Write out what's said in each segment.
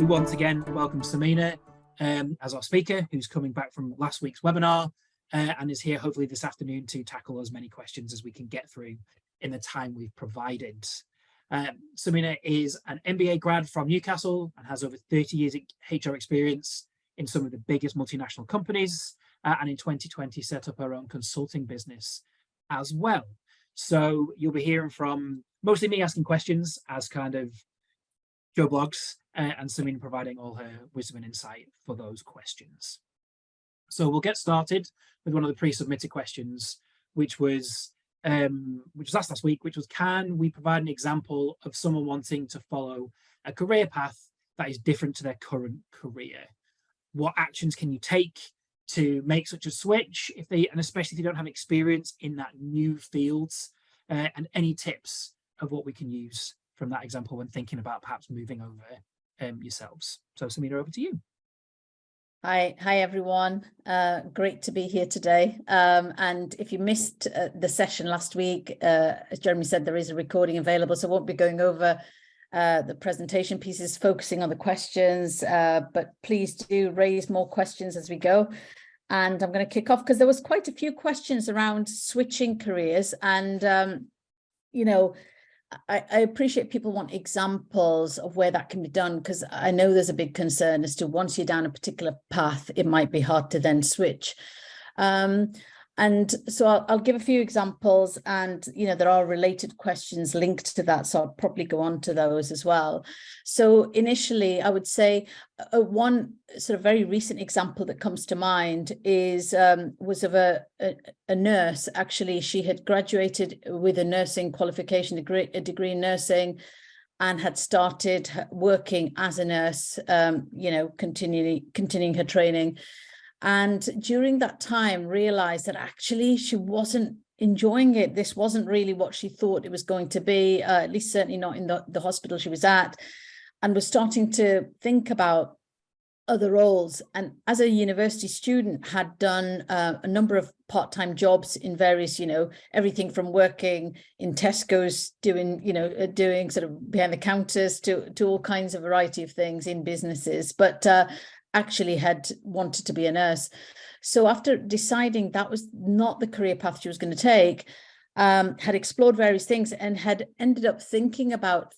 we once again welcome Sameena as our speaker, who's coming back from last week's webinar and is here hopefully this afternoon to tackle as many questions as we can get through in the time we've provided. Sameena is an MBA grad from Newcastle and has over 30 years HR experience in some of the biggest multinational companies, and in 2020 set up her own consulting business as well. So you'll be hearing from mostly me asking questions as kind of Joe Blogs, and Sameena providing all her wisdom and insight for those questions. So we'll get started with one of the pre-submitted questions, which was asked last week, which was, can we provide an example of someone wanting to follow a career path that is different to their current career? What actions can you take to make such a switch, and especially if you don't have experience in that new fields, and any tips of what we can use from that example when thinking about perhaps moving over yourselves. So Sameena, over to you. Hi everyone. Great to be here today. And if you missed the session last week, as Jeremy said, there is a recording available, so I won't be going over the presentation pieces, focusing on the questions, but please do raise more questions as we go. And I'm going to kick off because there was quite a few questions around switching careers, and you know, I appreciate people want examples of where that can be done, because I know there's a big concern as to once you're down a particular path, it might be hard to then switch. And so I'll give a few examples, and there are related questions linked to that, so I'll probably go on to those as well. So initially, I would say one sort of very recent example that comes to mind is was of a nurse. Actually, she had graduated with a nursing qualification, a degree in nursing, and had started working as a nurse, continuing her training. And during that time realized that actually she wasn't enjoying it. This wasn't really what she thought it was going to be, at least certainly not in the hospital she was at, and was starting to think about other roles. And as a university student, had done a number of part-time jobs in various, everything from working in Tesco's, doing sort of behind the counters to all kinds of variety of things in businesses, but actually had wanted to be a nurse. So after deciding that was not the career path she was going to take, had explored various things and had ended up thinking about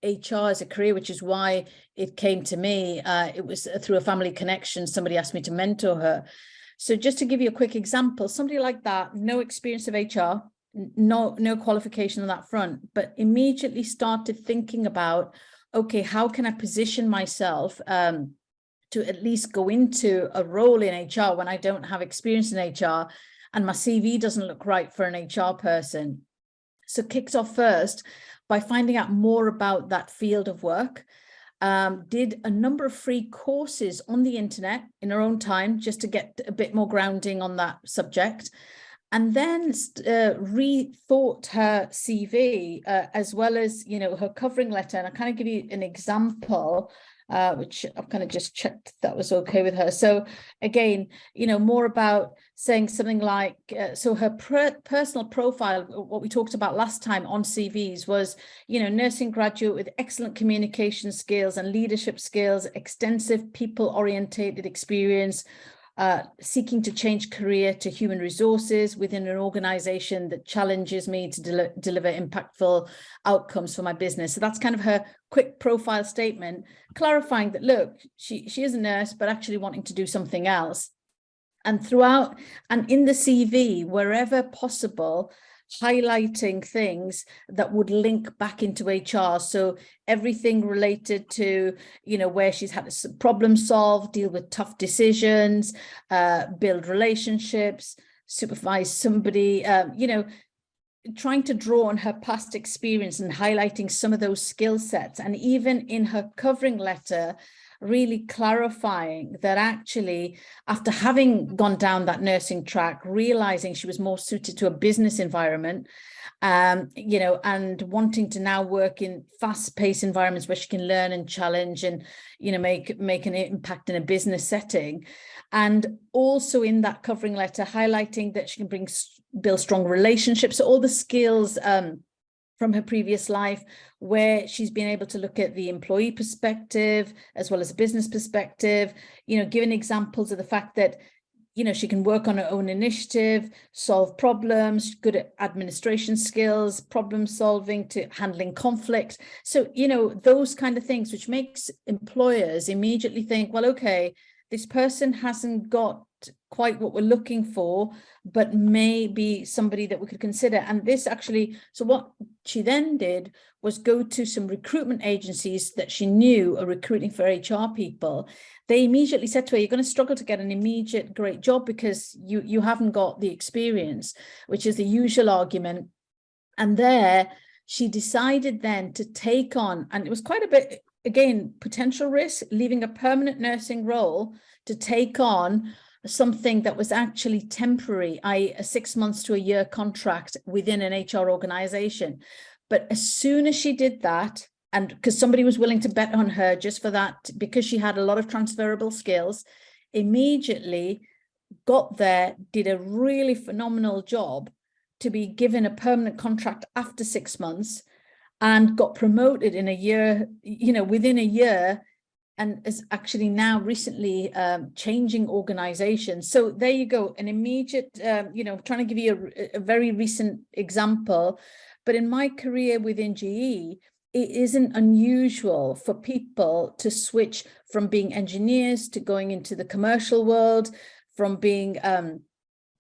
HR as a career, which is why it came to me. It was through a family connection. Somebody asked me to mentor her. So just to give you a quick example, somebody like that, no experience of HR, no qualification on that front, but immediately started thinking about, okay, how can I position myself to at least go into a role in HR when I don't have experience in HR and my CV doesn't look right for an HR person. So kicked off first by finding out more about that field of work, did a number of free courses on the internet in her own time, just to get a bit more grounding on that subject, and then rethought her CV as well as, her covering letter. And I'll kind of give you an example, which I've kind of just checked that was okay with her. So again, more about saying something like, so her personal profile, what we talked about last time on CVs was, nursing graduate with excellent communication skills and leadership skills, extensive people-orientated experience, seeking to change career to human resources within an organization that challenges me to deliver impactful outcomes for my business. So that's kind of her quick profile statement, clarifying that, look, she is a nurse, but actually wanting to do something else. And throughout and in the CV, wherever possible, highlighting things that would link back into HR. So everything related to, where she's had to problem solve, deal with tough decisions, build relationships, supervise somebody, trying to draw on her past experience and highlighting some of those skill sets. And even in her covering letter, really clarifying that actually, after having gone down that nursing track, realizing she was more suited to a business environment, and wanting to now work in fast-paced environments where she can learn and challenge and, make an impact in a business setting. And also in that covering letter, highlighting that she can build strong relationships. So all the skills from her previous life, where she's been able to look at the employee perspective as well as a business perspective, giving examples of the fact that, she can work on her own initiative, solve problems, good at administration skills, problem solving, to handling conflict. So, those kind of things, which makes employers immediately think, well, okay, this person hasn't got quite what we're looking for, but maybe somebody that we could consider. And this actually, so what she then did was go to some recruitment agencies that she knew are recruiting for HR people. They immediately said to her, you're going to struggle to get an immediate great job because you haven't got the experience, which is the usual argument. And there she decided then to take on, and it was quite a bit, again, potential risk, leaving a permanent nursing role to take on something that was actually temporary, i.e. a 6 months to a year contract within an HR organization. But as soon as she did that, and because somebody was willing to bet on her just for that, because she had a lot of transferable skills, immediately got there, did a really phenomenal job to be given a permanent contract after 6 months, and got promoted in a year, within a year, and is actually now recently changing organizations. So there you go, an immediate, trying to give you a very recent example. But in my career within GE, it isn't unusual for people to switch from being engineers to going into the commercial world, from being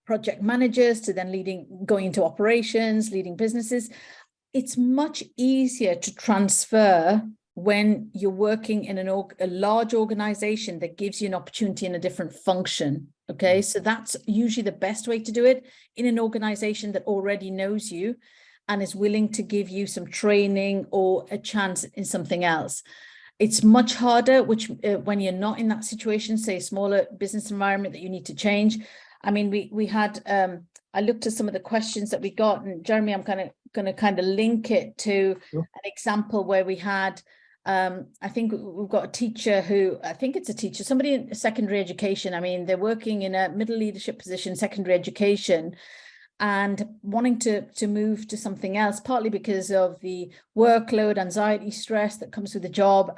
project managers to then going into operations, leading businesses. It's much easier to transfer when you're working in a large organization that gives you an opportunity in a different function. Okay, so that's usually the best way to do it, in an organization that already knows you and is willing to give you some training or a chance in something else. It's much harder, when you're not in that situation, say a smaller business environment that you need to change. I mean, we had, I looked at some of the questions that we got, and Jeremy, I'm going to kind of link it to an example where we had, I think we've got a teacher somebody in secondary education. I mean, they're working in a middle leadership position, secondary education, and wanting to move to something else, partly because of the workload, anxiety, stress that comes with the job.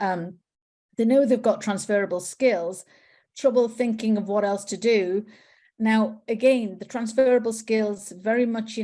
They know they've got transferable skills, trouble thinking of what else to do. Now, again, the transferable skills, very much,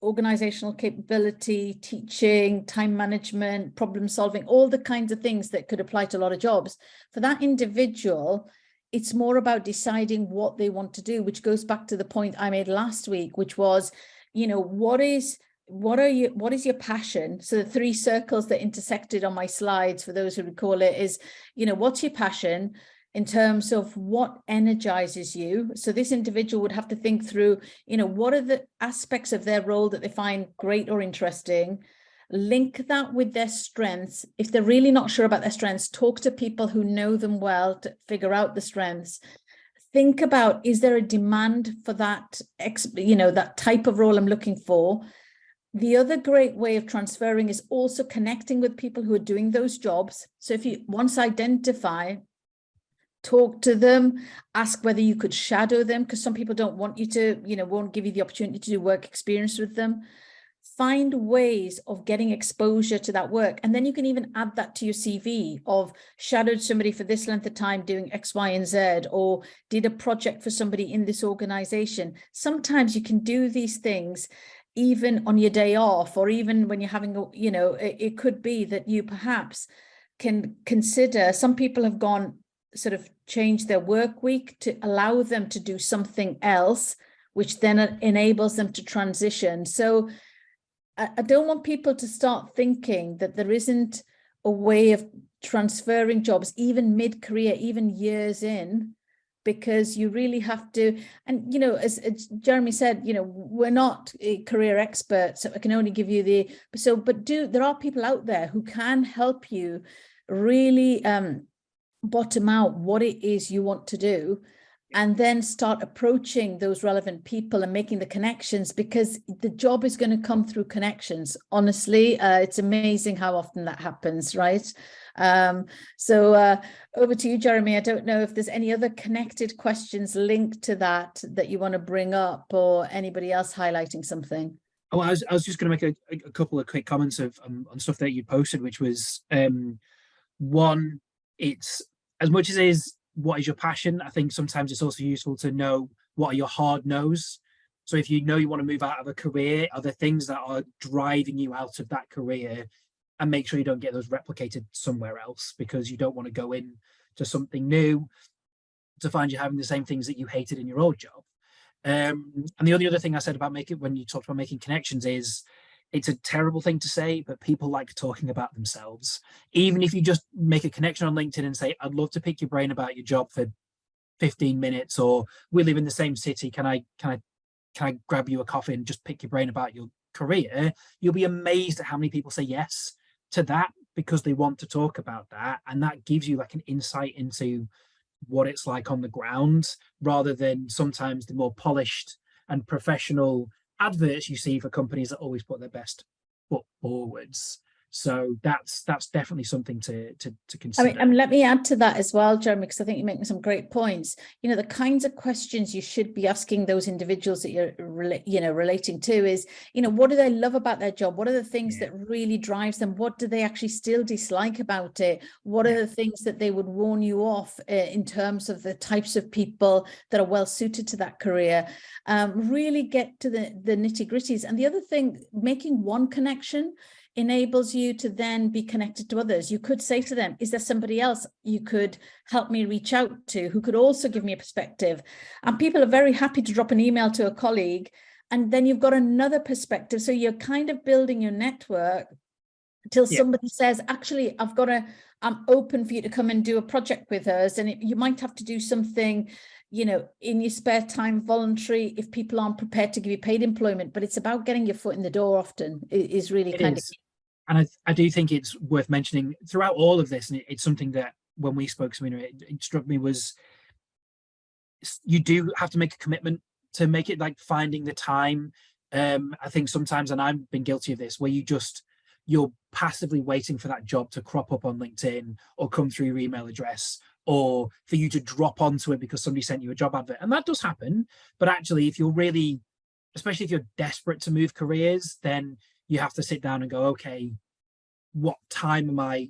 organizational capability, teaching, time management, problem solving, all the kinds of things that could apply to a lot of jobs. For that individual, it's more about deciding what they want to do, which goes back to the point I made last week, which was, what is your passion? So the 3 circles that intersected on my slides, for those who recall it, is, what's your passion in terms of what energizes you? So this individual would have to think through, what are the aspects of their role that they find great or interesting, link that with their strengths. If they're really not sure about their strengths, talk to people who know them well to figure out the strengths. Think about, is there a demand for that, that type of role I'm looking for? The other great way of transferring is also connecting with people who are doing those jobs. So if you once identify, talk to them, ask whether you could shadow them, because some people don't want you to, won't give you the opportunity to do work experience with them. Find ways of getting exposure to that work. And then you can even add that to your CV of shadowed somebody for this length of time doing X, Y, and Z, or did a project for somebody in this organization. Sometimes you can do these things even on your day off, or even when you're having, it could be that you perhaps can consider, some people have gone sort of change their work week to allow them to do something else, which then enables them to transition. So I don't want people to start thinking that there isn't a way of transferring jobs, even mid-career, even years in, because you really have to. And, as Jeremy said, we're not career experts, so I can only give you there are people out there who can help you really bottom out what it is you want to do, and then start approaching those relevant people and making the connections, because the job is going to come through connections. Honestly, it's amazing how often that happens, right? So over to you, Jeremy. I don't know if there's any other connected questions linked to that you want to bring up, or anybody else highlighting something. Oh, I was just going to make a couple of quick comments of on stuff that you posted, which was one, it's as much as it is what is your passion, I think sometimes it's also useful to know what are your hard no's. So if you know you want to move out of a career, are there things that are driving you out of that career, and make sure you don't get those replicated somewhere else, because you don't want to go in to something new to find you having the same things that you hated in your old job. And the only other thing I said about when you talked about making connections is, it's a terrible thing to say, but people like talking about themselves. Even if you just make a connection on LinkedIn and say, I'd love to pick your brain about your job for 15 minutes, or we live in the same city, can I grab you a coffee and just pick your brain about your career? You'll be amazed at how many people say yes to that because they want to talk about that. And that gives you like an insight into what it's like on the ground, rather than sometimes the more polished and professional adverts you see for companies that always put their best foot forwards. So that's definitely something to consider. I mean, let me add to that as well, Jeremy, because I think you're making some great points. You know, the kinds of questions you should be asking those individuals that you're, relating to is, what do they love about their job? What are the things that really drives them? What do they actually still dislike about it? What are the things that they would warn you off in terms of the types of people that are well suited to that career? Really get to the nitty gritties. And the other thing, making one connection enables you to then be connected to others. You could say to them, is there somebody else you could help me reach out to who could also give me a perspective? And people are very happy to drop an email to a colleague, and then you've got another perspective. So you're kind of building your network until somebody says, actually, I'm open for you to come and do a project with us. And you might have to do something, in your spare time, voluntary, if people aren't prepared to give you paid employment. But it's about getting your foot in the door often is really kind of. And I do think it's worth mentioning throughout all of this, and it's something that when we spoke, Sameena, it struck me was, you do have to make a commitment to make it, like finding the time. I think sometimes, and I've been guilty of this, where you're passively waiting for that job to crop up on LinkedIn or come through your email address, or for you to drop onto it because somebody sent you a job advert. And that does happen. But actually, if you're really, especially if you're desperate to move careers, then you have to sit down and go, okay, what time am I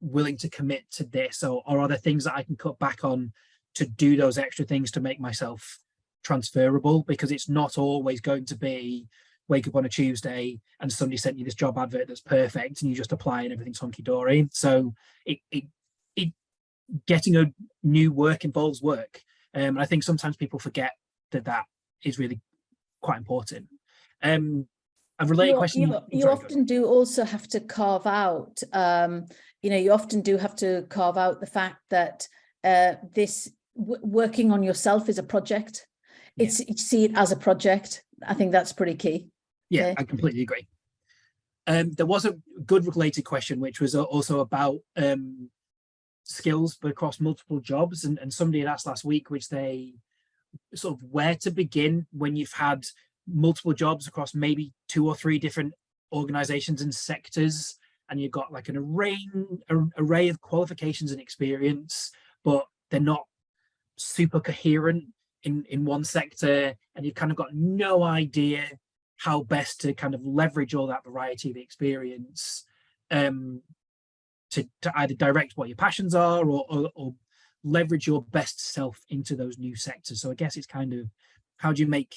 willing to commit to this? Or are there things that I can cut back on to do those extra things to make myself transferable? Because it's not always going to be wake up on a Tuesday and somebody sent you this job advert that's perfect and you just apply and everything's hunky-dory. So getting a new work involves work. And I think sometimes people forget that is really quite important. A related question. You often do also have to carve out, you often do have to carve out the fact that this working on yourself is a project. It's see it as a project. I think that's pretty key. Yeah, okay. I completely agree. There was a good related question, which was also about skills but across multiple jobs. And somebody had asked last week, which they sort of where to begin when you've had multiple jobs across maybe 2 or 3 different organizations and sectors, and you've got like an array of qualifications and experience, but they're not super coherent in one sector, and you've kind of got no idea how best to kind of leverage all that variety of experience to either direct what your passions are or leverage your best self into those new sectors. So I guess it's kind of, how do you make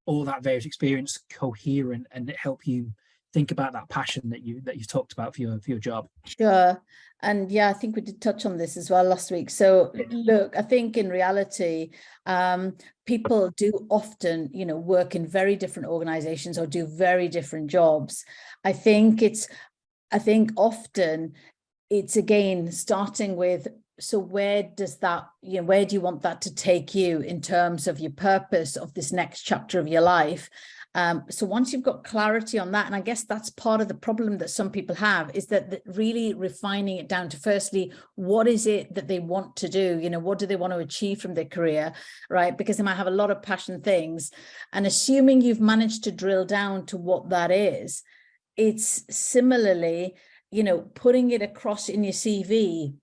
all that various experience coherent and help you think about that passion that you talked about for your job? Sure. And I think we did touch on this as well last week. So look, I think in reality, people do often, work in very different organizations or do very different jobs. I think often it's again starting with, so where does that, where do you want that to take you in terms of your purpose of this next chapter of your life? So once you've got clarity on that, and I guess that's part of the problem that some people have, is that really refining it down to, firstly, what is it that they want to do? What do they want to achieve from their career, right? Because they might have a lot of passion things, and assuming you've managed to drill down to what that is, it's similarly, putting it across in your CV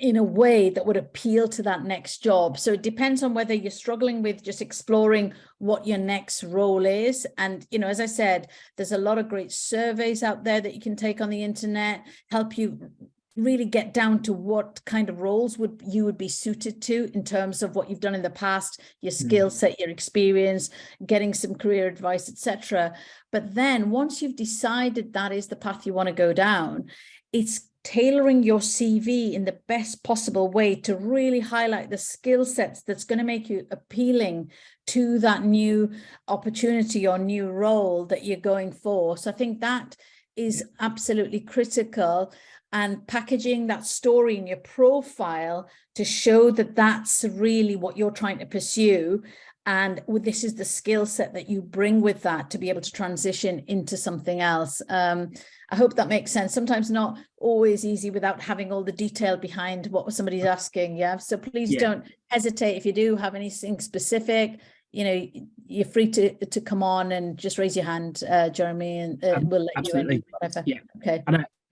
in a way that would appeal to that next job. So it depends on whether you're struggling with just exploring what your next role is. And, you know, as I said, there's a lot of great surveys out there that you can take on the internet, help you really get down to what kind of roles you would be suited to in terms of what you've done in the past, your skill set, your experience, getting some career advice, etc. But then once you've decided that is the path you want to go down, it's tailoring your CV in the best possible way to really highlight the skill sets that's going to make you appealing to that new opportunity or new role that you're going for. So I think that is absolutely critical, and packaging that story in your profile to show that that's really what you're trying to pursue. And this is the skill set that you bring with that to be able to transition into something else. I hope that makes sense. Sometimes not always easy without having all the detail behind what somebody's asking. Yeah. So please don't hesitate. If you do have anything specific, you know, you're free to come on and just raise your hand, Jeremy, and we'll let absolutely. you in. Whatever. Yeah. Okay.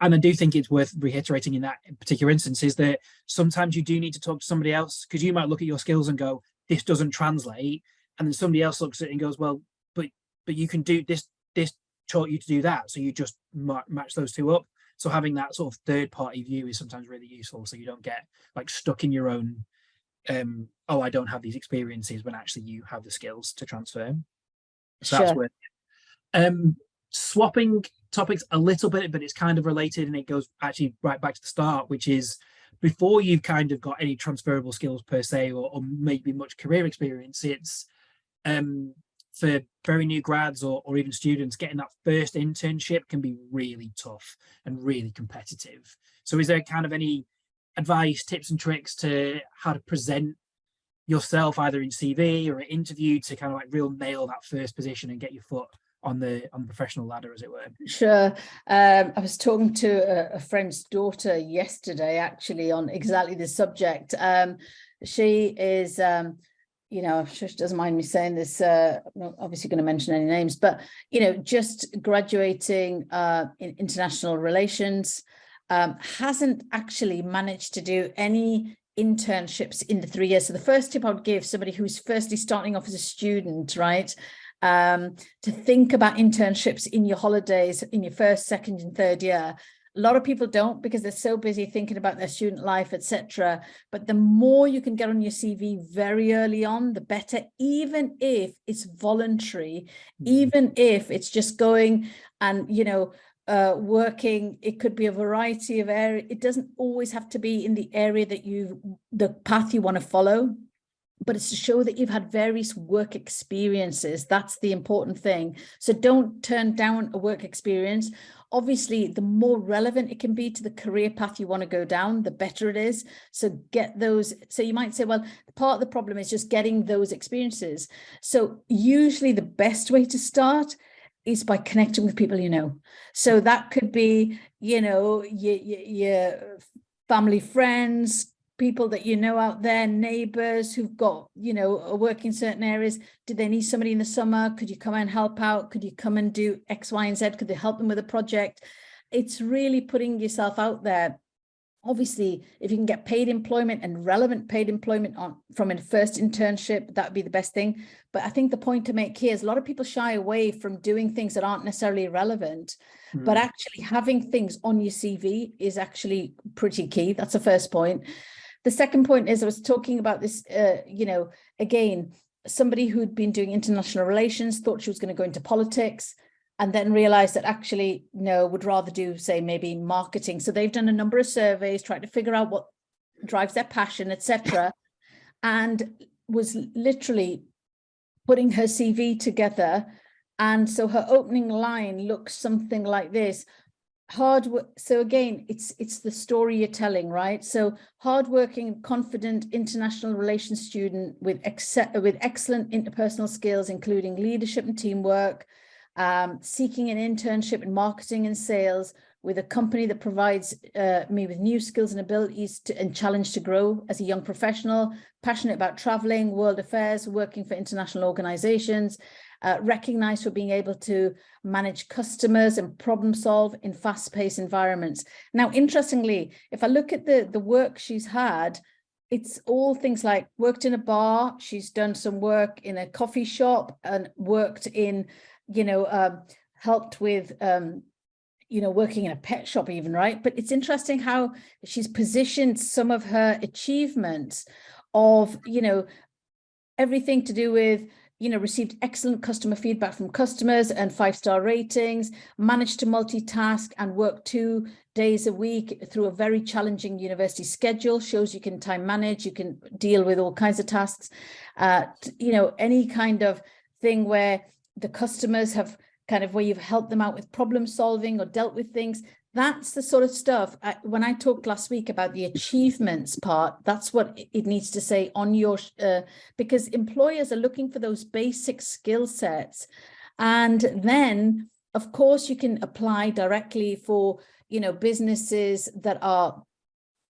And I do think it's worth reiterating in that particular instance is that sometimes you do need to talk to somebody else, because you might look at your skills and go, this doesn't translate. And then somebody else looks at it and goes, well, but you can do this taught you to do that. So you just match those two up. So having that sort of third party view is sometimes really useful. So you don't get like stuck in your own, oh, I don't have these experiences, when actually you have the skills to transfer. So that's where swapping topics a little bit, but it's kind of related, and it goes actually right back to the start, which is before you've kind of got any transferable skills per se, or maybe much career experience, it's for very new grads or even students, getting that first internship can be really tough and really competitive. So is there kind of any advice, tips and tricks to how to present yourself either in CV or an interview to kind of like real nail that first position and get your foot on the professional ladder, as it were? Sure. I was talking to a friend's daughter yesterday, actually, on exactly this subject. She is, you know, she doesn't mind me saying this, I'm not obviously going to mention any names, but, you know, just graduating in international relations, hasn't actually managed to do any internships in the 3 years. So the first tip I would give somebody who's firstly starting off as a student, right, to think about internships in your holidays in your first, second and third year. A lot of people don't, because they're so busy thinking about their student life, etc. But the more you can get on your CV very early on, the better, even if it's voluntary, even if it's just going and, you know, working. It could be a variety of areas. It doesn't always have to be in the area that the path you want to follow, but it's to show that you've had various work experiences. That's the important thing. So don't turn down a work experience. Obviously, the more relevant it can be to the career path you want to go down, the better it is. So get those. So you might say, well, part of the problem is just getting those experiences. So usually the best way to start is by connecting with people you know. So that could be, you know, your family, friends, people that you know out there, neighbors who've got, you know, work in certain areas. Did they need somebody in the summer? Could you come and help out? Could you come and do X, Y, and Z? Could they help them with a project? It's really putting yourself out there. Obviously, if you can get paid employment and relevant paid employment from a first internship, that would be the best thing. But I think the point to make here is a lot of people shy away from doing things that aren't necessarily relevant, but actually having things on your CV is actually pretty key. That's the first point. The second point is, I was talking about this, you know, again, somebody who'd been doing international relations, thought she was going to go into politics, and then realized that actually, no, would rather do, say, maybe marketing. So they've done a number of surveys, trying to figure out what drives their passion, etc., and was literally putting her CV together. And so her opening line looks something like this. Hard work. So again, it's the story you're telling, right? So hardworking, confident international relations student with excellent interpersonal skills, including leadership and teamwork, seeking an internship in marketing and sales with a company that provides me with new skills and abilities and challenge to grow as a young professional, passionate about traveling, world affairs, working for international organizations, recognized for being able to manage customers and problem solve in fast-paced environments. Now, interestingly, if I look at the work she's had, it's all things like worked in a bar, she's done some work in a coffee shop, and worked in, helped with, working in a pet shop even, right? But it's interesting how she's positioned some of her achievements of, everything to do with, received excellent customer feedback from customers and 5-star ratings, managed to multitask and work 2 days a week through a very challenging university schedule, shows you can time manage, you can deal with all kinds of tasks, any kind of thing where the customers have kind of, where you've helped them out with problem solving or dealt with things. That's the sort of stuff, when I talked last week about the achievements part, that's what it needs to say on your, because employers are looking for those basic skill sets. And then, of course, you can apply directly for, businesses that are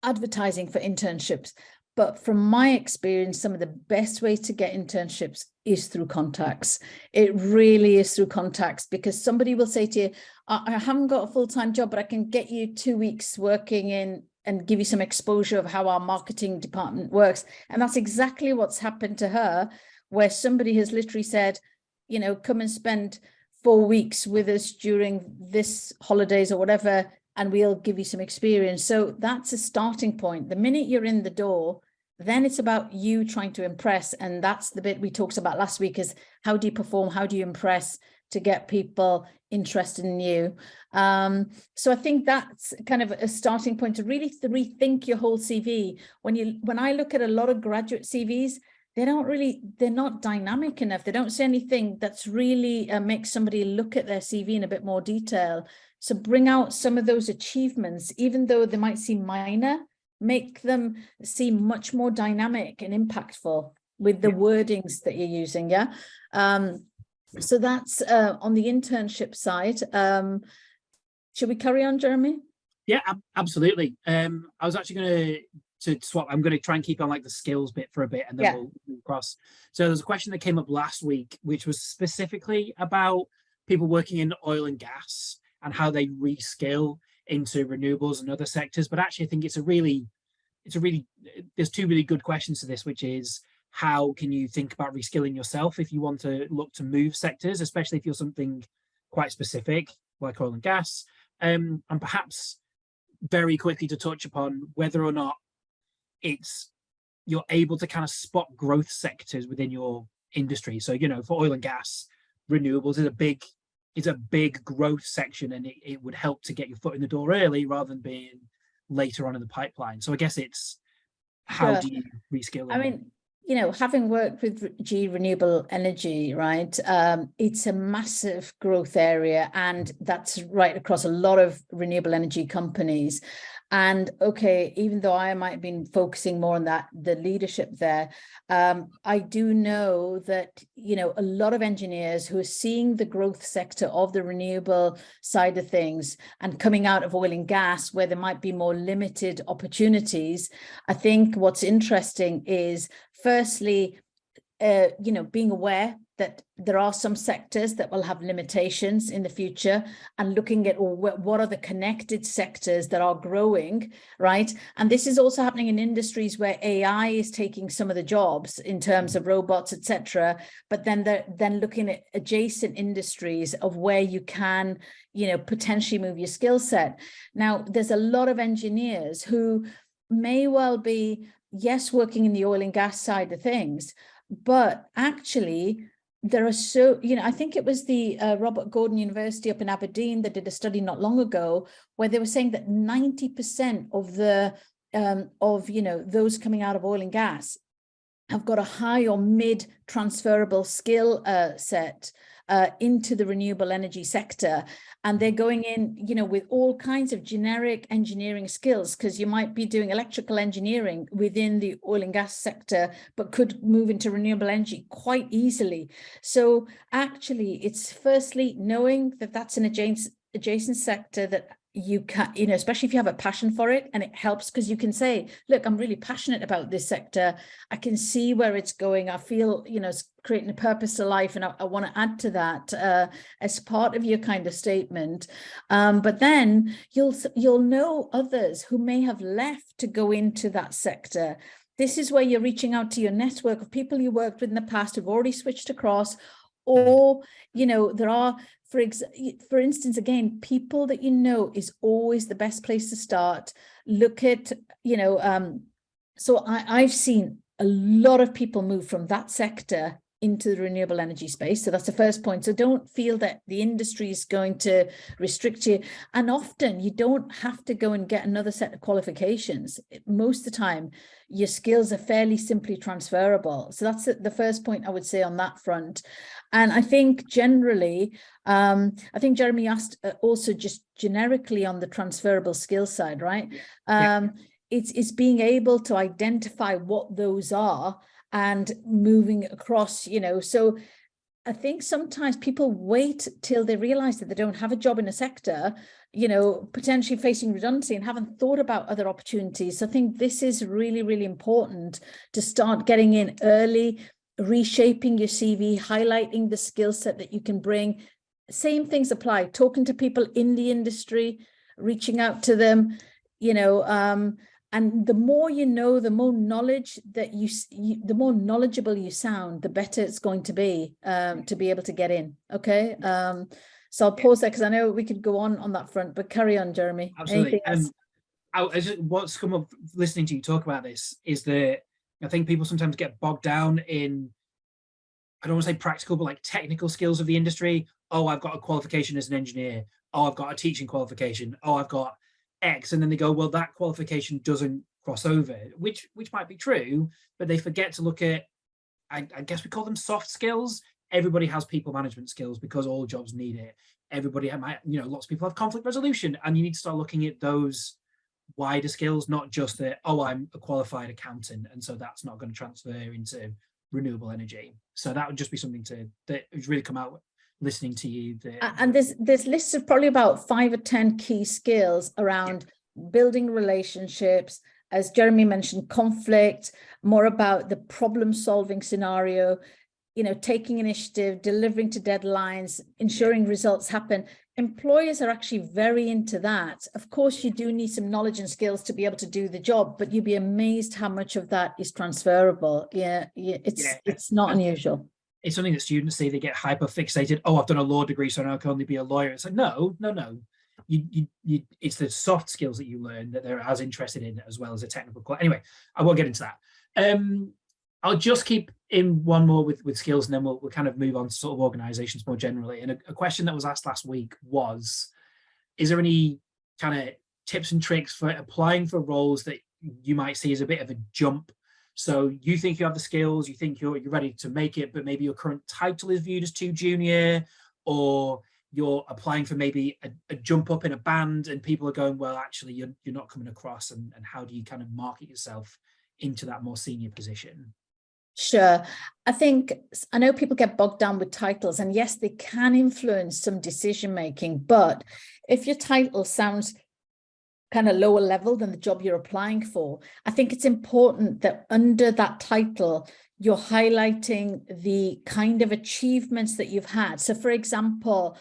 advertising for internships. But from my experience, some of the best ways to get internships is through contacts. It really is through contacts, because somebody will say to you, I haven't got a full-time job, but I can get you 2 weeks working in and give you some exposure of how our marketing department works. And that's exactly what's happened to her, where somebody has literally said, come and spend 4 weeks with us during this holidays or whatever, and we'll give you some experience. So that's a starting point. The minute you're in the door, then it's about you trying to impress. And that's the bit we talked about last week, is how do you perform? How do you impress to get people interested in you? So I think that's kind of a starting point to really rethink your whole CV. When I look at a lot of graduate CVs, they're not dynamic enough. They don't say anything that's really makes somebody look at their CV in a bit more detail. So bring out some of those achievements, even though they might seem minor, make them seem much more dynamic and impactful with the wordings that you're using. Yeah. So that's on the internship side. Should we carry on, Jeremy? Yeah, absolutely. I was actually going to swap. I'm going to try and keep on like the skills bit for a bit, and then we'll move across. So there's a question that came up last week, which was specifically about people working in oil and gas and how they reskill into renewables and other sectors. But actually, I think there's 2 really good questions to this, which is, how can you think about reskilling yourself if you want to look to move sectors, especially if you're something quite specific like oil and gas, and perhaps very quickly to touch upon whether or not you're able to kind of spot growth sectors within your industry. So, for oil and gas, renewables is a big growth section, and it would help to get your foot in the door early rather than being later on in the pipeline. So I guess it's, how do you reskill? I mean, having worked with GE Renewable Energy, right, it's a massive growth area, and that's right across a lot of renewable energy companies. And okay, even though I might have been focusing more on the leadership there, I do know that, a lot of engineers who are seeing the growth sector of the renewable side of things and coming out of oil and gas, where there might be more limited opportunities. I think what's interesting is, firstly, being aware that there are some sectors that will have limitations in the future, and looking at what are the connected sectors that are growing, right? And this is also happening in industries where AI is taking some of the jobs in terms of robots, etc. But then looking at adjacent industries of where you can, potentially move your skill set. Now, there's a lot of engineers who may well be, yes, working in the oil and gas side of things, but actually there are I think it was the Robert Gordon University up in Aberdeen that did a study not long ago, where they were saying that 90% of those coming out of oil and gas have got a high or mid transferable skill set into the renewable energy sector. And they're going in, with all kinds of generic engineering skills, because you might be doing electrical engineering within the oil and gas sector, but could move into renewable energy quite easily. So actually, it's firstly knowing that that's an adjacent sector that you can, you know, especially if you have a passion for it, and it helps because you can say, look, I'm really passionate about this sector. I can see where it's going. I feel, you know, it's creating a purpose to life, and I want to add to that as part of your kind of statement. But then you'll know others who may have left to go into that sector. This is where you're reaching out to your network of people you worked with in the past who've already switched across, or, you know, there are, for instance, again, people that you know is always the best place to start. Look at, you know, so I've seen a lot of people move from that sector into the renewable energy space. So that's the first point. So don't feel that the industry is going to restrict you. And often you don't have to go and get another set of qualifications. Most of the time, your skills are fairly simply transferable. So that's the first point I would say on that front. And I think generally, I think Jeremy asked also just generically on the transferable skill side, right? It's being able to identify what those are and moving across, you know. So I think sometimes people wait till they realize that they don't have a job in a sector, you know, potentially facing redundancy, and haven't thought about other opportunities. So I think this is really, really important to start getting in early, reshaping your CV, highlighting the skill set that you can bring. Same things apply, talking to people in the industry, reaching out to them, you know, and the more you know, the more knowledge that the more knowledgeable you sound, the better it's going to be able to get in. Okay. So I'll pause there because I know we could go on that front, but carry on, Jeremy. Absolutely. What's come up listening to you talk about this is that I think people sometimes get bogged down in, I don't want to say practical, but like technical skills of the industry. Oh, I've got a qualification as an engineer. Oh, I've got a teaching qualification. Oh, I've got X, and then they go, well, that qualification doesn't cross over, which might be true, but they forget to look at, I guess we call them soft skills. Everybody has people management skills because all jobs need it. Everybody might, you know, lots of people have conflict resolution, and you need to start looking at those wider skills, not just that, oh, I'm a qualified accountant, and so that's not going to transfer into renewable energy. So that would just be something that has really come out listening to you. And there's lists of probably about 5 or 10 key skills around building relationships, as Jeremy mentioned, conflict, more about the problem solving scenario, you know, taking initiative, delivering to deadlines, ensuring results happen. Employers are actually very into that. Of course, you do need some knowledge and skills to be able to do the job, but you'd be amazed how much of that is transferable. It's not unusual. It's something that students see. They get hyper fixated. Oh, I've done a law degree, so now I can only be a lawyer. It's like, no. You it's the soft skills that you learn that they're as interested in as well as a technical. Anyway, I won't get into that. I'll just keep in one more with skills, and then we'll kind of move on to sort of organizations more generally. And a question that was asked last week was, is there any kind of tips and tricks for applying for roles that you might see as a bit of a jump? So you think you have the skills, you think you're ready to make it, but maybe your current title is viewed as too junior, or you're applying for maybe a jump up in a band and people are going, well, actually, you're not coming across. And how do you kind of market yourself into that more senior position? Sure. I know people get bogged down with titles, and yes, they can influence some decision making, but if your title sounds kind of lower level than the job you're applying for, I think it's important that under that title, you're highlighting the kind of achievements that you've had. So for example,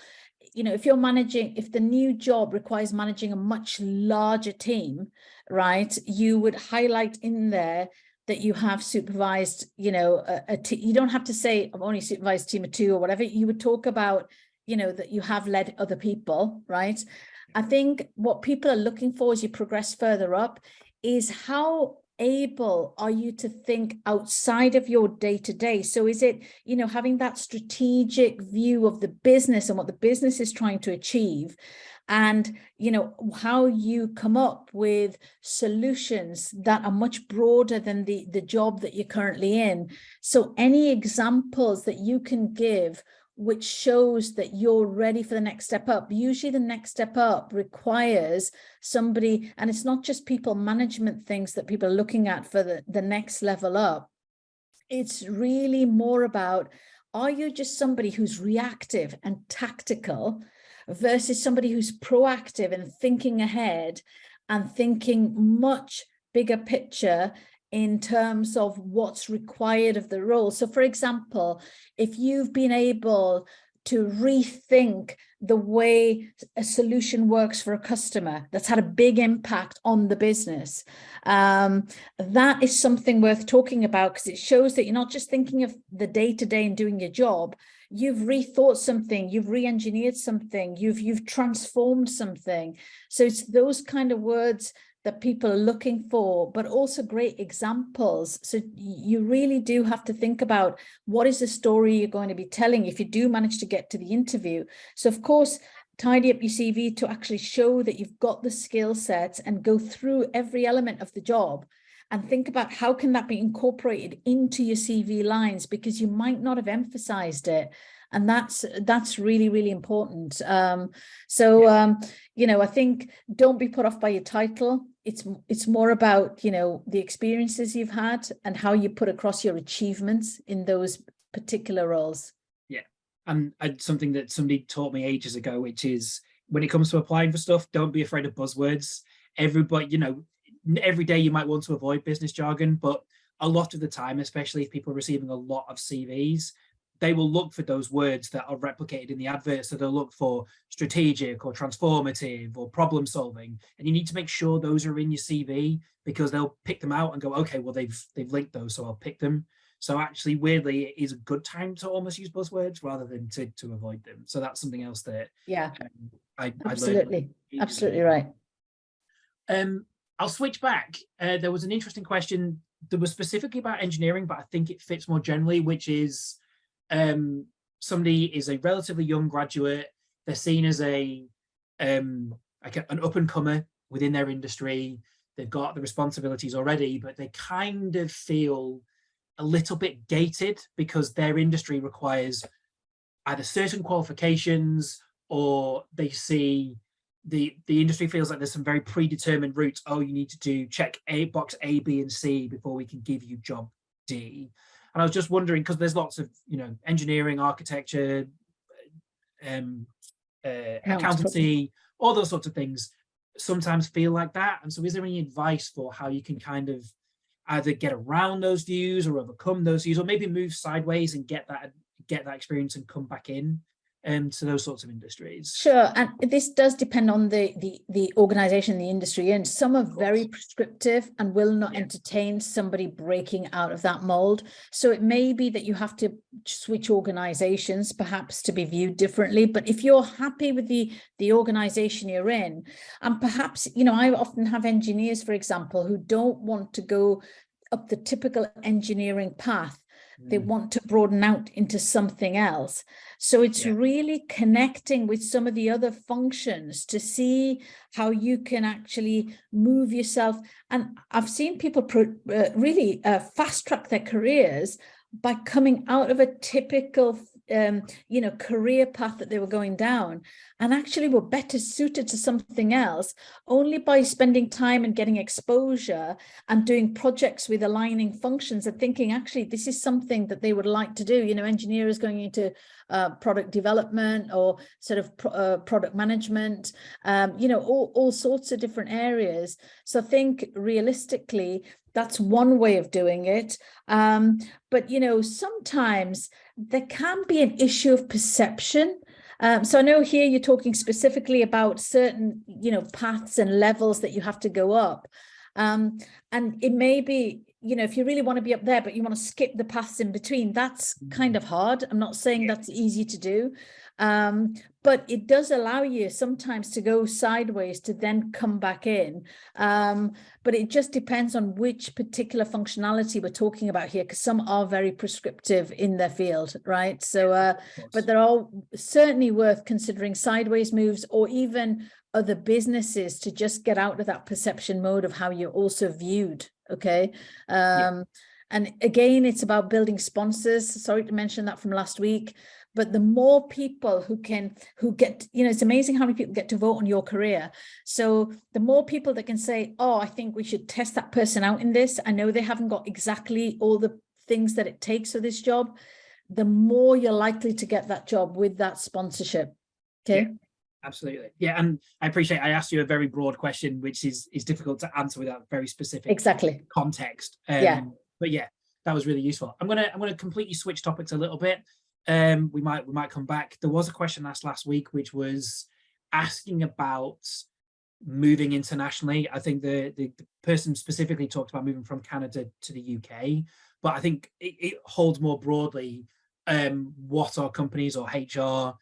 you know, if the new job requires managing a much larger team, right, you would highlight in there that you have supervised, you know, you don't have to say, I've only supervised a team of 2 or whatever. You would talk about, you know, that you have led other people, right? I think what people are looking for as you progress further up is how able are you to think outside of your day-to-day? So is it, you know, having that strategic view of the business and what the business is trying to achieve, and, you know, how you come up with solutions that are much broader than the job that you're currently in. So any examples that you can give which shows that you're ready for the next step up. Usually the next step up requires somebody, and it's not just people management things that people are looking at for the next level up. It's really more about, are you just somebody who's reactive and tactical, versus somebody who's proactive and thinking ahead and thinking much bigger picture in terms of what's required of the role. So for example, if you've been able to rethink the way a solution works for a customer that's had a big impact on the business, that is something worth talking about, because it shows that you're not just thinking of the day-to-day and doing your job. You've rethought something, you've re-engineered something, you've transformed something. So it's those kind of words that people are looking for, but also great examples. So you really do have to think about what is the story you're going to be telling if you do manage to get to the interview. So of course, tidy up your CV to actually show that you've got the skill sets and go through every element of the job and think about how can that be incorporated into your CV lines, because you might not have emphasized it. And that's really, really important. You know, I think don't be put off by your title. It's more about, you know, the experiences you've had and how you put across your achievements in those particular roles. Yeah. And something that somebody taught me ages ago, which is when it comes to applying for stuff, don't be afraid of buzzwords. Everybody, you know, every day you might want to avoid business jargon, but a lot of the time, especially if people are receiving a lot of CVs, they will look for those words that are replicated in the advert. So they'll look for strategic or transformative or problem solving. And you need to make sure those are in your CV, because they'll pick them out and go, okay, well, they've linked those, so I'll pick them. So actually, weirdly, it is a good time to almost use buzzwords rather than to avoid them. So that's something else that I absolutely learned. Absolutely right. I'll switch back. There was an interesting question that was specifically about engineering, but I think it fits more generally, which is somebody is a relatively young graduate. They're seen as like an up and comer within their industry. They've got the responsibilities already, but they kind of feel a little bit gated because their industry requires either certain qualifications, or they see the industry feels like there's some very predetermined routes. Oh, you need to do check box A, B, and C before we can give you job D. And I was just wondering, because there's lots of, you know, engineering, architecture, accountancy, all those sorts of things sometimes feel like that. And so is there any advice for how you can kind of either get around those views or overcome those views, or maybe move sideways and get that experience and come back in to those sorts of industries? Sure, and this does depend on the organization, the industry, and some are very prescriptive and will not entertain somebody breaking out of that mold. So it may be that you have to switch organizations perhaps to be viewed differently. But if you're happy with the organization you're in, and perhaps, you know, I often have engineers, for example, who don't want to go up the typical engineering path. They want to broaden out into something else. So it's really connecting with some of the other functions to see how you can actually move yourself. And I've seen people really fast track their careers by coming out of a typical you know, career path that they were going down, and actually were better suited to something else only by spending time and getting exposure and doing projects with aligning functions and thinking actually this is something that they would like to do. You know, engineers going into product development or sort of product management, you know, all sorts of different areas. So I think realistically, that's one way of doing it. But, you know, sometimes there can be an issue of perception. So I know here you're talking specifically about certain, you know, paths and levels that you have to go up. And it may be, you know, if you really want to be up there, but you want to skip the paths in between, that's kind of hard. I'm not saying that's easy to do. But it does allow you sometimes to go sideways to then come back in. But it just depends on which particular functionality we're talking about here, because some are very prescriptive in their field, right? So, but they're all certainly worth considering sideways moves, or even other businesses, to just get out of that perception mode of how you're also viewed. Okay. And again, it's about building sponsors. Sorry to mention that from last week. But the more people who get, you know, it's amazing how many people get to vote on your career. So the more people that can say, oh, I think we should test that person out in this. I know they haven't got exactly all the things that it takes for this job, the more you're likely to get that job with that sponsorship. Okay. Absolutely. Yeah. And I appreciate I asked you a very broad question, which is difficult to answer without very specific Exactly. context. Yeah. But yeah, that was really useful. I'm gonna completely switch topics a little bit. We might come back. There was a question asked last week, which was asking about moving internationally. I think the person specifically talked about moving from Canada to the UK, but I think it holds more broadly what are companies or HR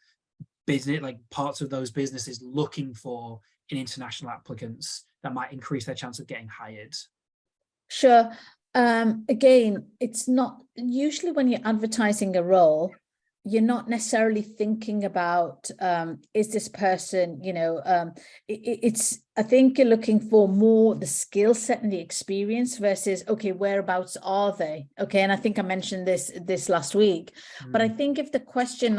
business, like parts of those businesses, looking for in international applicants that might increase their chance of getting hired. Sure. Again, it's not usually when you're advertising a role, you're not necessarily thinking about is this person, it's I think you're looking for more the skill set and the experience versus, okay, whereabouts are they? Okay, and I think I mentioned this last week, but I think I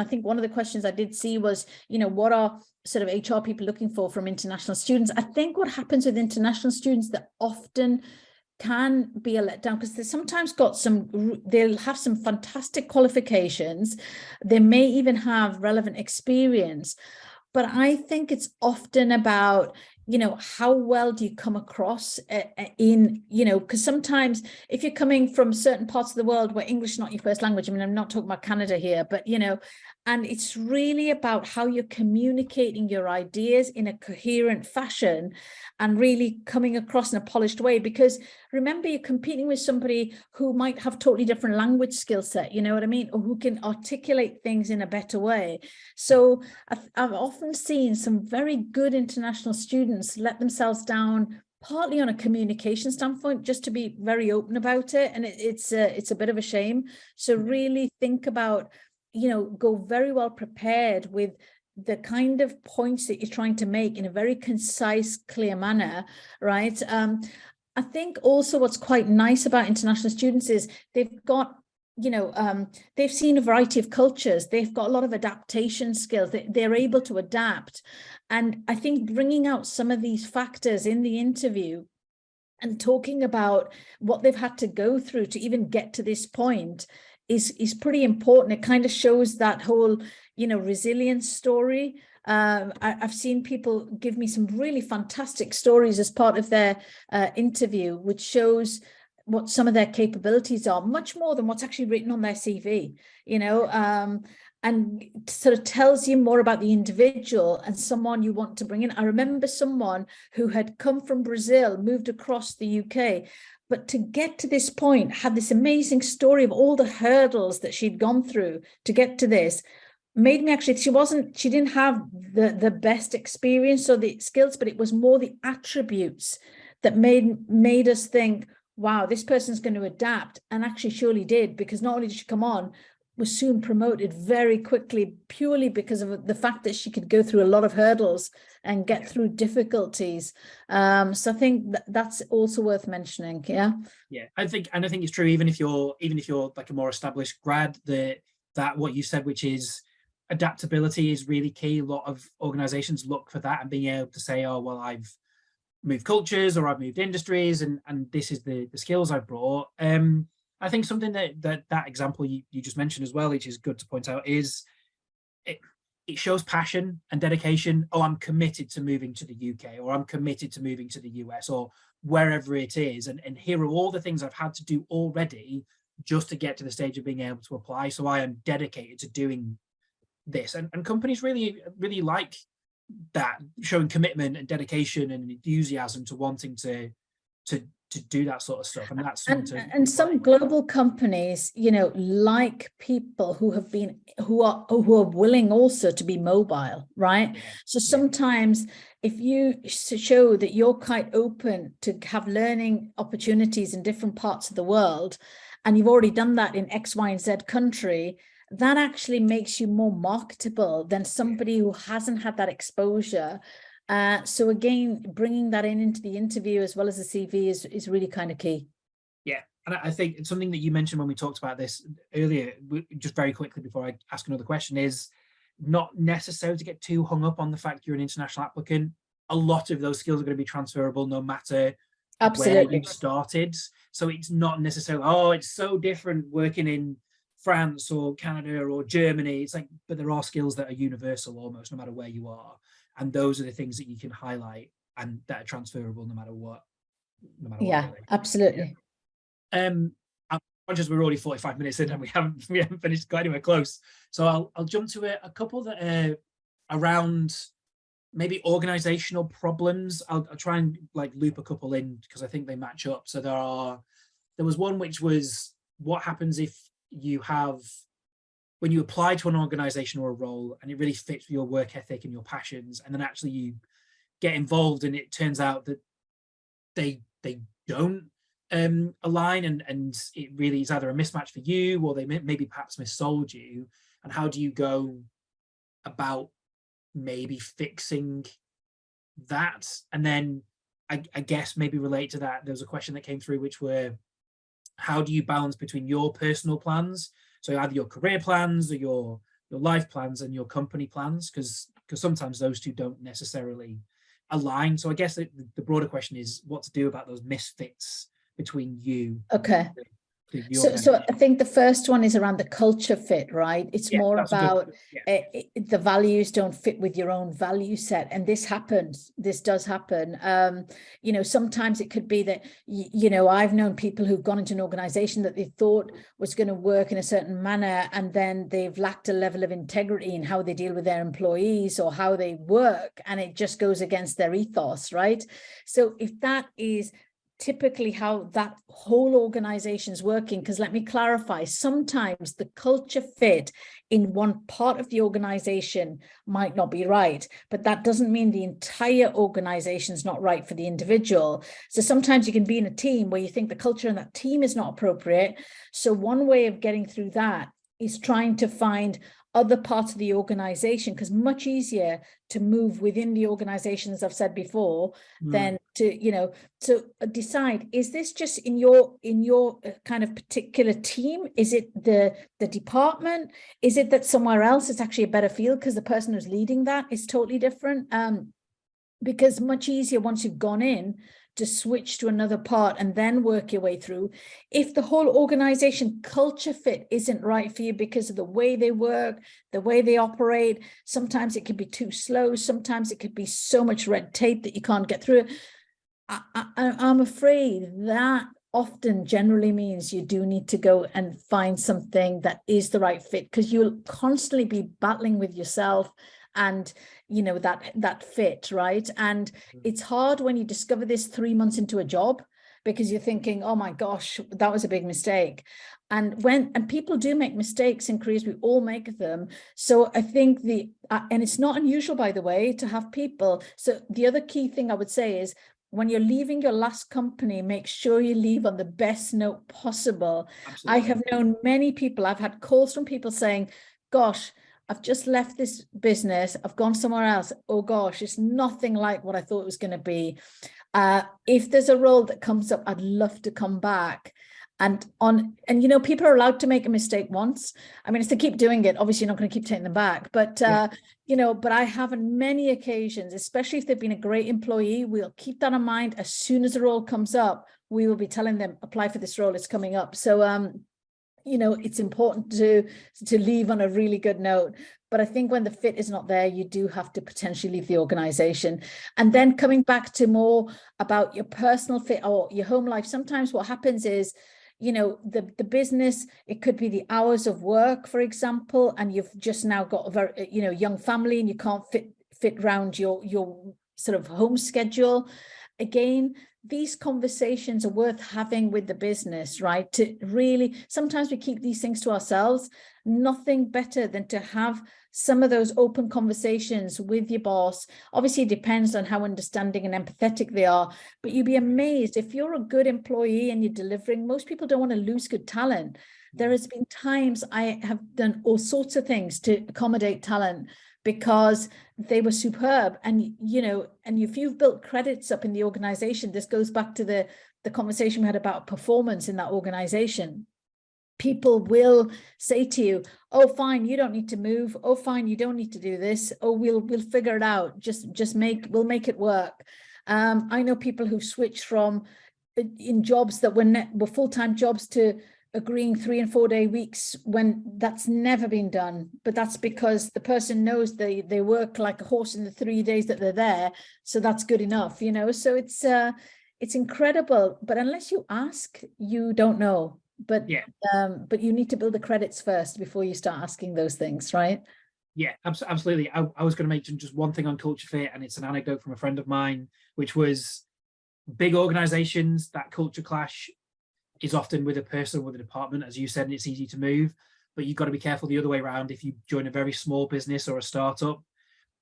think one of the questions I did see was, what are sort of HR people looking for from international students? I think what happens with international students that often can be a letdown because they sometimes they'll have some fantastic qualifications, they may even have relevant experience, but I think it's often about how well do you come across because sometimes if you're coming from certain parts of the world where English is not your first language, I mean, I'm not talking about Canada here, but and it's really about how you're communicating your ideas in a coherent fashion and really coming across in a polished way, because remember, you're competing with somebody who might have totally different language skill set, you know what I mean, or who can articulate things in a better way. So I've often seen some very good international students let themselves down, partly on a communication standpoint, just to be very open about it, and it's a bit of a shame. So really think about, go very well prepared with the kind of points that you're trying to make in a very concise, clear manner, right? I think also what's quite nice about international students is they've got, they've seen a variety of cultures. They've got a lot of adaptation skills. They're able to adapt. And I think bringing out some of these factors in the interview and talking about what they've had to go through to even get to this point is pretty important. It kind of shows that whole, resilience story. I've seen people give me some really fantastic stories as part of their interview, which shows what some of their capabilities are, much more than what's actually written on their CV, and sort of tells you more about the individual and someone you want to bring in. I remember someone who had come from Brazil, moved across the UK, but to get to this point, had this amazing story of all the hurdles that she'd gone through to get to this. Made me actually, she didn't have the best experience or the skills, but it was more the attributes that made us think, wow, this person's going to adapt, and actually surely did, because not only did she come on, was soon promoted very quickly, purely because of the fact that she could go through a lot of hurdles and get through difficulties. So I think that's also worth mentioning. Yeah, I think it's true. Even if you're like a more established grad, that what you said, which is adaptability, is really key. A lot of organizations look for that, and being able to say, oh, well, I've moved cultures or I've moved industries, and this is the skills I've brought. I think something that example you just mentioned as well, which is good to point out, is it shows passion and dedication. Oh, I'm committed to moving to the UK, or I'm committed to moving to the US, or wherever it is, and here are all the things I've had to do already just to get to the stage of being able to apply. So I am dedicated to doing this, and companies really like that, showing commitment and dedication and enthusiasm to wanting to do that sort of stuff. And that's and some global companies, like people who are willing also to be mobile, right? So sometimes if you show that you're quite open to have learning opportunities in different parts of the world, and you've already done that in X, Y, and Z country, that actually makes you more marketable than somebody who hasn't had that exposure. So again, bringing that into the interview as well as the CV is really kind of key. Yeah, and I think it's something that you mentioned when we talked about this earlier, just very quickly before I ask another question, is not necessary to get too hung up on the fact you're an international applicant. A lot of those skills are going to be transferable no matter where you started. So it's not necessarily, oh, it's so different working in France or Canada or Germany. It's like, but there are skills that are universal almost no matter where you are. and those are the things that you can highlight and that are transferable no matter what. Yeah, absolutely. I'm conscious we're already 45 minutes in and we haven't finished, got anywhere close. So I'll jump to a couple that are around maybe organizational problems. I'll try and like loop a couple in because I think they match up. So there was one which was, what happens if you have, when you apply to an organization or a role and it really fits with your work ethic and your passions, and then actually you get involved and it turns out that they don't align, and it really is either a mismatch for you or they maybe perhaps missold you, and how do you go about maybe fixing that? And then I guess maybe relate to that, there was a question that came through which were, how do you balance between your personal plans, so either your career plans or your life plans and your company plans, because sometimes those two don't necessarily align. So I guess the broader question is what to do about those misfits between you. Okay. So I think the first one is around the culture fit, right? It's more about the values don't fit with your own value set. And this happens. This does happen. You know, sometimes it could be that, you know, I've known people who've gone into an organization that they thought was going to work in a certain manner, and then they've lacked a level of integrity in how they deal with their employees or how they work, and it just goes against their ethos, right? So if that is typically how that whole organization is working, because let me clarify, sometimes the culture fit in one part of the organization might not be right, but that doesn't mean the entire organization is not right for the individual. So sometimes you can be in a team where you think the culture in that team is not appropriate. So one way of getting through that is trying to find other parts of the organization, because much easier to move within the organization, as I've said before, than to, you know, to decide, is this just in your kind of particular team? Is it the department? Is it that somewhere else it's actually a better field because the person who's leading that is totally different? Because much easier once you've gone in to switch to another part and then work your way through. If the whole organization culture fit isn't right for you because of the way they work, the way they operate, sometimes it could be too slow, sometimes it could be so much red tape that you can't get through it. I'm afraid that often generally means you do need to go and find something that is the right fit, because you'll constantly be battling with yourself and, you know, that fit, right? And it's hard when you discover this 3 months into a job, because you're thinking, oh my gosh, that was a big mistake. And people do make mistakes in careers, we all make them. So I think and it's not unusual, by the way, to have people. So the other key thing I would say is, when you're leaving your last company, make sure you leave on the best note possible. Absolutely. I have known many people, I've had calls from people saying, gosh, I've just left this business, I've gone somewhere else. Oh gosh, it's nothing like what I thought it was going to be. If there's a role that comes up, I'd love to come back. And you know, people are allowed to make a mistake once. I mean, if they keep doing it, obviously you're not going to keep taking them back. But you know, but I have on many occasions, especially if they've been a great employee, we'll keep that in mind. As soon as the role comes up, we will be telling them, apply for this role, it's coming up. So you know, it's important to leave on a really good note. But I think when the fit is not there, you do have to potentially leave the organization. And then coming back to more about your personal fit or your home life, sometimes what happens is, you know, the business, it could be the hours of work, for example, and you've just now got a very, you know, young family, and you can't fit around your sort of home schedule. Again, these conversations are worth having with the business, right? To really, sometimes we keep these things to ourselves. Nothing better than to have some of those open conversations with your boss. Obviously, it depends on how understanding and empathetic they are, but you'd be amazed if you're a good employee and you're delivering. Most people don't want to lose good talent. There has been times I have done all sorts of things to accommodate talent because they were superb. And, you know, and if you've built credits up in the organization, this goes back to the conversation we had about performance in that organization. People will say to you, oh, fine, you don't need to move. Oh, fine, you don't need to do this. Oh, we'll figure it out. We'll make it work. I know people who switched from in jobs that were full-time jobs to agreeing 3 and 4 day weeks when that's never been done, but that's because the person knows they work like a horse in the 3 days that they're there, so that's good enough, you know. So it's incredible, but unless you ask, you don't know. But you need to build the credits first before you start asking those things, right? Yeah, absolutely. I was going to mention just one thing on culture fit, and it's an anecdote from a friend of mine, which was big organizations, that culture clash is often with a person, with a department, as you said, and it's easy to move, but you've got to be careful the other way around. If you join a very small business or a startup,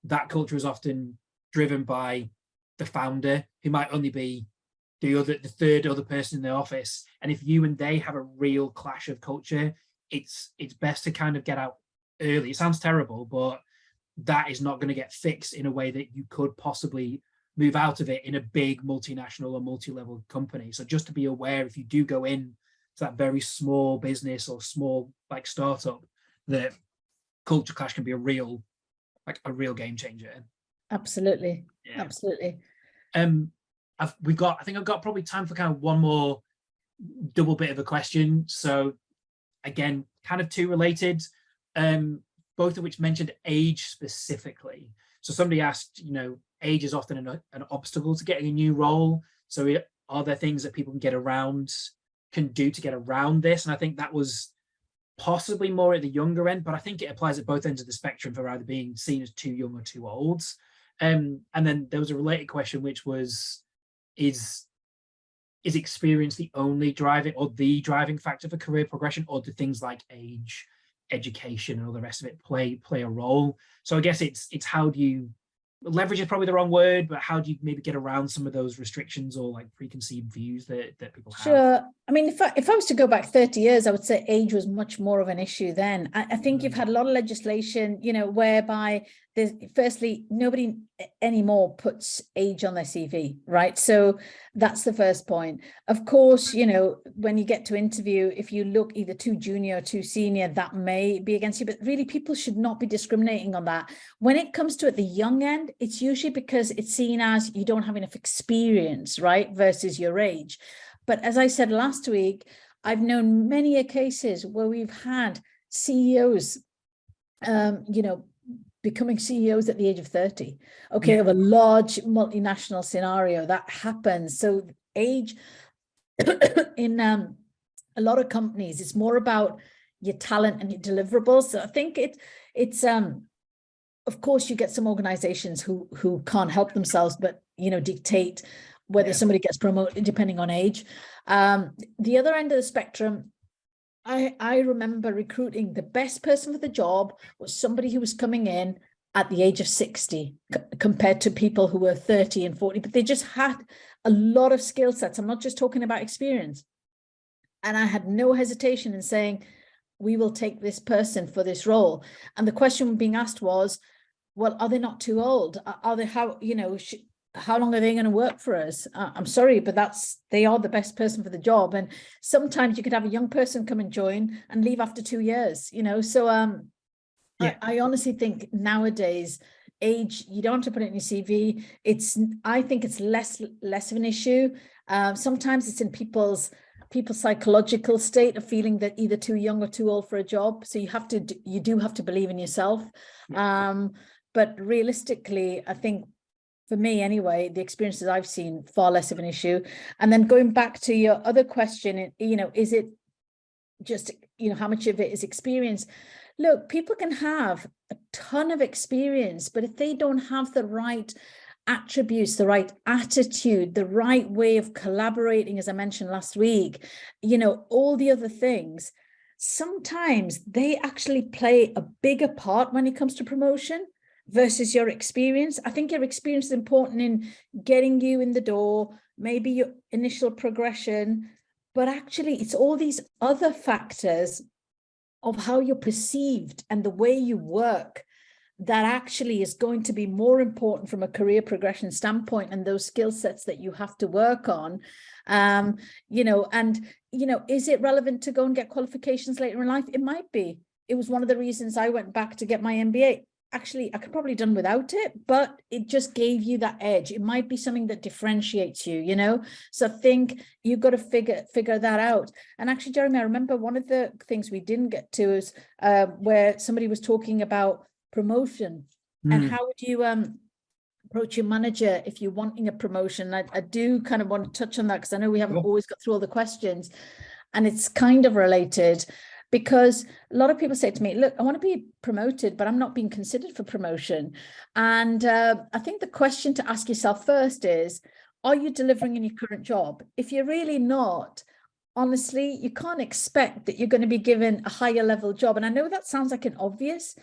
that culture is often driven by the founder, who might only be the third other person in the office. And if you and they have a real clash of culture, it's best to kind of get out early. It sounds terrible, but that is not going to get fixed in a way that you could possibly move out of it in a big multinational or multi-level company. So just to be aware, if you do go in to that very small business or small like startup, that culture clash can be a real game changer. Absolutely. Yeah. Absolutely. I think I've got probably time for kind of one more double bit of a question. So again, kind of two related, both of which mentioned age specifically. So somebody asked, you know, age is often an obstacle to getting a new role. So are there things that people can do to get around this? And I think that was possibly more at the younger end, but I think it applies at both ends of the spectrum for either being seen as too young or too old. And then there was a related question, which was, is experience the only driving or the driving factor for career progression, or do things like age, education, and all the rest of it play a role? So I guess it's how do you leverage is probably the wrong word, but how do you maybe get around some of those restrictions or like preconceived views that people have? Sure. I mean, if I was to go back 30 years, I would say age was much more of an issue then. I think you've had a lot of legislation, you know, whereby there's, firstly, nobody anymore puts age on their CV, right? So that's the first point. Of course, you know, when you get to interview, if you look either too junior or too senior, that may be against you, but really people should not be discriminating on that. When it comes to at the young end, it's usually because it's seen as you don't have enough experience, right? Versus your age. But as I said last week, I've known many cases where we've had CEOs, you know, becoming CEOs at the age of 30, okay, of a large multinational scenario. That happens. So age in a lot of companies, it's more about your talent and your deliverables. So I think it's of course you get some organizations who can't help themselves, but, you know, dictate whether somebody gets promoted depending on age. The other end of the spectrum, I remember recruiting the best person for the job was somebody who was coming in at the age of 60 compared to people who were 30 and 40, but they just had a lot of skill sets. I'm not just talking about experience. And I had no hesitation in saying, we will take this person for this role. And the question being asked was, well, are they not too old? Are they, how, you know, how long are they going to work for us? I'm sorry, but they are the best person for the job. And sometimes you could have a young person come and join and leave after 2 years, you know? So I honestly think nowadays age, you don't have to put it in your CV. I think it's less of an issue. Sometimes it's in people's psychological state of feeling that either too young or too old for a job. So you do have to believe in yourself. But realistically, I think, for me anyway, the experiences I've seen, far less of an issue. And then going back to your other question, you know, is it just, you know, how much of it is experience? Look, people can have a ton of experience, but if they don't have the right attributes, the right attitude, the right way of collaborating, as I mentioned last week, you know, all the other things, sometimes they actually play a bigger part when it comes to promotion versus your experience. I think your experience is important in getting you in the door, maybe your initial progression, but actually it's all these other factors of how you're perceived and the way you work that actually is going to be more important from a career progression standpoint, and those skill sets that you have to work on. You know, and, you know, is it relevant to go and get qualifications later in life? It might be. It was one of the reasons I went back to get my MBA. actually, I could probably done without it, but it just gave you that edge. It might be something that differentiates you, you know? So I think you've got to figure that out. And actually, Jeremy, I remember one of the things we didn't get to is where somebody was talking about promotion and how would you approach your manager if you're wanting a promotion. I do kind of want to touch on that because I know we haven't always got through all the questions, and it's kind of related. Because a lot of people say to me, look, I want to be promoted, but I'm not being considered for promotion. And I think the question to ask yourself first is, are you delivering in your current job? If you're really not, honestly, you can't expect that you're going to be given a higher level job. And I know that sounds like an obvious,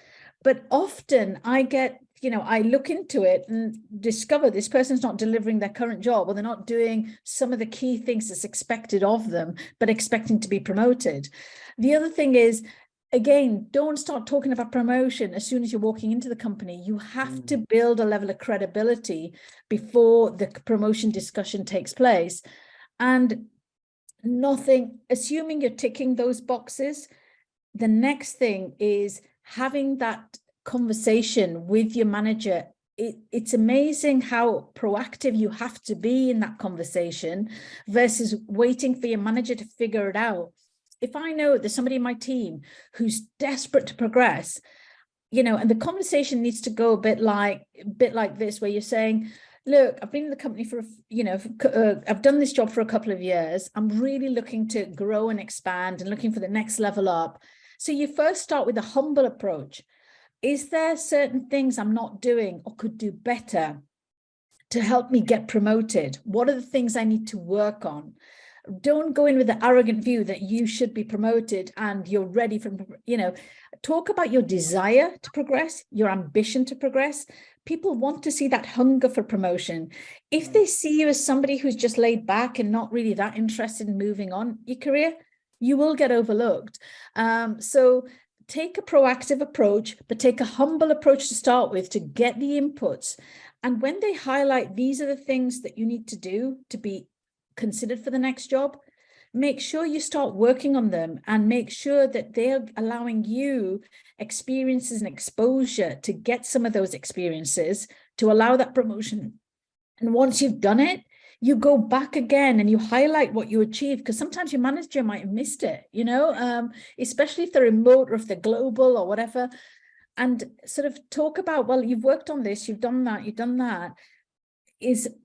but often I get, you know, I look into it and discover this person's not delivering their current job, or they're not doing some of the key things that's expected of them, but expecting to be promoted. The other thing is, again, don't start talking about promotion as soon as you're walking into the company. You have to build a level of credibility before the promotion discussion takes place. And assuming you're ticking those boxes, the next thing is having that conversation with your manager. It's amazing how proactive you have to be in that conversation versus waiting for your manager to figure it out. If I know there's somebody in my team who's desperate to progress, you know, and the conversation needs to go a bit like this, where you're saying, look, I've been in the company for, you know, I've done this job for a couple of years. I'm really looking to grow and expand and looking for the next level up. So you first start with a humble approach. Is there certain things I'm not doing or could do better to help me get promoted? What are the things I need to work on? Don't go in with the arrogant view that you should be promoted and you're ready for, you know, talk about your desire to progress, your ambition to progress. People want to see that hunger for promotion. If they see you as somebody who's just laid back and not really that interested in moving on your career, you will get overlooked. So take a proactive approach, but take a humble approach to start with to get the inputs. And when they highlight, these are the things that you need to do to be considered for the next job, make sure you start working on them and make sure that they're allowing you experiences and exposure to get some of those experiences to allow that promotion. And once you've done it, you go back again and you highlight what you achieved, because sometimes your manager might have missed it, you know, especially if they're remote or if they're global or whatever, and sort of talk about, well, you've worked on this, you've done that,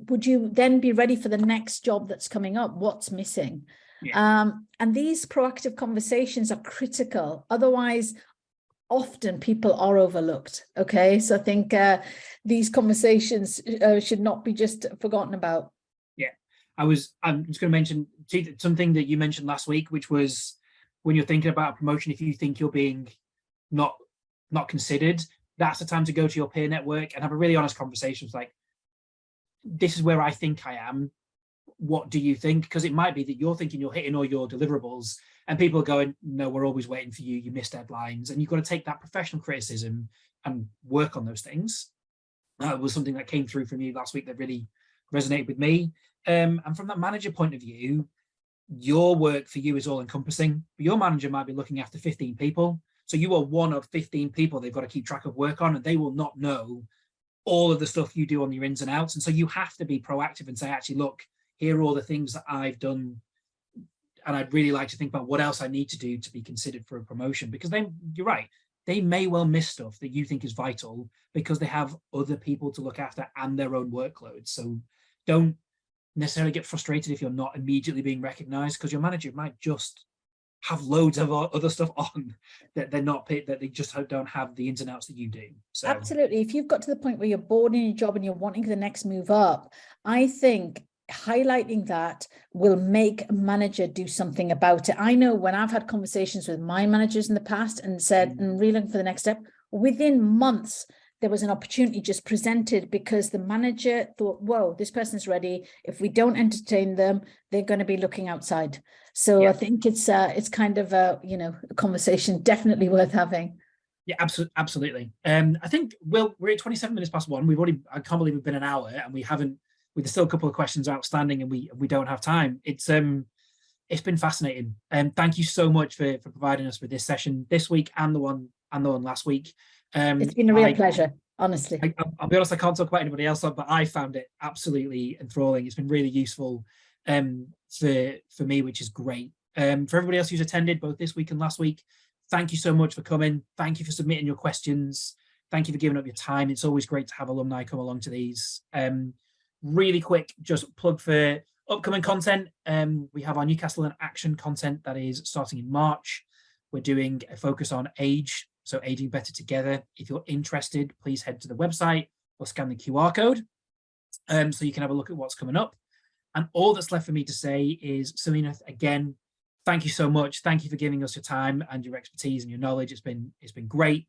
would you then be ready for the next job that's coming up? What's missing? Yeah. And these proactive conversations are critical. Otherwise, often people are overlooked. Okay, so I think these conversations should not be just forgotten about. Yeah, I'm just going to mention something that you mentioned last week, which was when you're thinking about a promotion, if you think you're being not considered, that's the time to go to your peer network and have a really honest conversation. It's like, this is where I think I am. What do you think? Because it might be that you're thinking you're hitting all your deliverables and people are going, no, we're always waiting for you. You missed deadlines. And you've got to take that professional criticism and work on those things. That was something that came through from you last week that really resonated with me. And from that manager point of view, your work for you is all encompassing. But your manager might be looking after 15 people. So you are one of 15 people they've got to keep track of work on, and they will not know all of the stuff you do on your ins and outs. And so you have to be proactive and say, actually, look, here are all the things that I've done. And I'd really like to think about what else I need to do to be considered for a promotion, because you're right, they may well miss stuff that you think is vital because they have other people to look after and their own workload. So don't necessarily get frustrated if you're not immediately being recognized, because your manager might just have loads of other stuff on that they just don't have the ins and outs that you do. So absolutely. If you've got to the point where you're bored in your job and you're wanting the next move up, I think highlighting that will make a manager do something about it. I know when I've had conversations with my managers in the past and said, I'm really looking for the next step, within months, there was an opportunity just presented because the manager thought, whoa, this person's ready. If we don't entertain them, they're going to be looking outside. So yeah. I think it's kind of a conversation definitely worth having. Yeah, absolutely. I think we're at 27 minutes past 1. I can't believe we've been an hour and there's still a couple of questions outstanding and we don't have time. It's been fascinating. Thank you so much for providing us with this session this week and the one last week. It's been a real pleasure, honestly. I'll be honest, I can't talk about anybody else, but I found it absolutely enthralling. It's been really useful for me, which is great. For everybody else who's attended both this week and last week, thank you so much for coming. Thank you for submitting your questions. Thank you for giving up your time. It's always great to have alumni come along to these. Really quick, just plug for upcoming content. We have our Newcastle in Action content that is starting in March. We're doing a focus on age, so aging better together. If you're interested, please head to the website or scan the QR code so you can have a look at what's coming up. And all that's left for me to say is, Sameena, again, thank you so much. Thank you for giving us your time and your expertise and your knowledge. It's been great.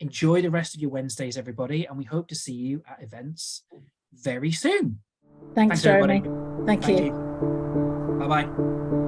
Enjoy the rest of your Wednesdays, everybody, and we hope to see you at events very soon. Thanks Jeremy. Everybody. Thank you. Bye-bye.